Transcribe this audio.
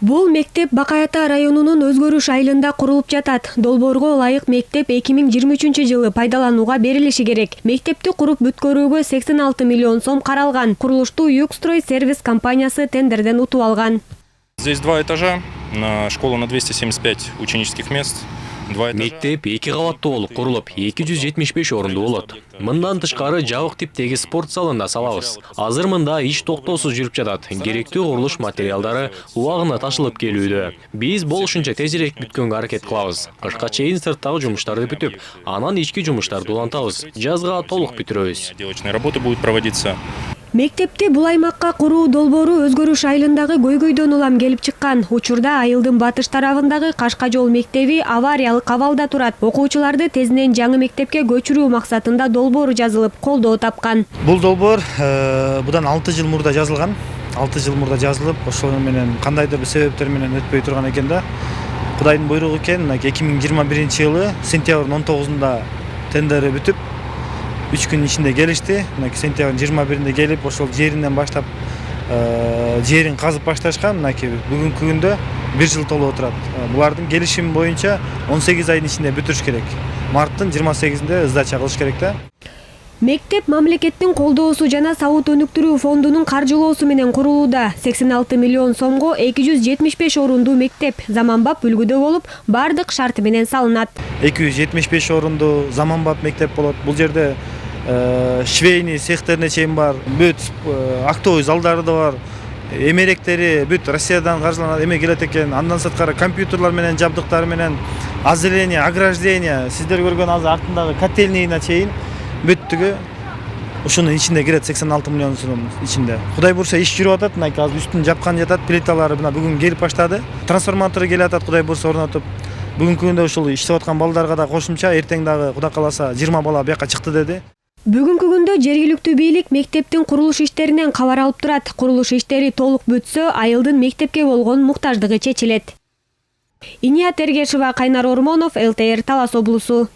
Бул мектеп Бакай Ата районунун Өзгөрүш айылында курулуп жатат. Долбоорго ылайык мектеп 2023-жылы пайдаланууга берилиши керек. Мектепти куруп бүткөрүүгө 86 миллион сом каралган. Курулушту Югстрой сервис компаниясы тендерден утуп алган. Здесь 2 этажа, на школу на 275 ученических мест. Мектеп 2 кабаттуу болуп курулуп, 275 орунду болот. Мындан тышкары жабык типтеги спорт залын да салабыз. Азыр мында иш токтоосуз жүрүп жатат. Керектүү курулуш материалдары убагында ташылып келүүдө. Биз болушунча тезирээк бүткөнгө аракет кылабыз. Кышка чейин сырттагы жумуштарды бүтүп, анан ички жумуштарды улантабыз. Жазга толук бүтүрөбүз. Отделочные работы будут проводиться. Мектепти бул аймакка куруу долбоору Өзгөрүш айылындагы көйгөйдөн улам келип чыккан. Учурда айылдын батыш тарабындагы Кашка жол мектеби авариялык абалда турат. Окуучуларды тезинен жаңы мектепке көчүрүү максатында долбоор жазылып, колдоо тапкан. Бул долбоор будан 6 жыл мурда жазылган. 6 жыл мурда жазылып, ошол менен кандайдыр бир себептер менен өтпөй турган экен да. Кудайдын буйругу экен, 2021-жылы сентябрдын 19-унда тендери бүтүп, 3 күн ичинде келишти. Сентябрдын 21-inde келип, ошол жеринен баштап жерин казып башташкан. Бүгүнкү күндө 1 жыл толуп отурат. Булардын келишими боюнча 18 айдын ичинде бүтүрүш керек. Марттын 28-inde сдача кылыш керек да. Мектеп мамлекеттин колдоосу жана сабут өнүктүрүү фондунун каржылоосу менен курулууда. 86 миллион сомго 275 орундуу мектеп заманбап үлгүдө болуп, бардык шарты менен салынат. 275 орундуу заманбап мектеп болот. Бул жерде швейный цехтерине чейин бар, бүт актовый залдары да бар. Эмеректери бүт Россиядан каржыланат, эме келет экен. Андан сырткары компьютерлар менен, жабдыктар менен, озеление, ограждение, сиздер көргөн азыр артындагы котельныйына чейин бүттүгү ушунун ичинде кирет, 86 миллион сом ичинде. Кудай бурса иш жүрүп атат, азыр үстүн жапкан жатат, плиталары мына бүгүн келип баштады. Трансформатору келип атат, кудай бурса орнотуп. Бүгүнкү күндө ушул иштеп аткан балдарга да кошумча эртең дагы кудай кааласа 20 бала бияка чыкты деди. Бүгүнкү күндө жергиликтүү бийлик мектептин курулуш иштеринен кабар алып турат. Курулуш иштери толук бүтсө, айылдын мектепке болгон муктаждыгы чечилет. Иният Эргешева, Кайнар Ормонов, ЛТР Талас облусу.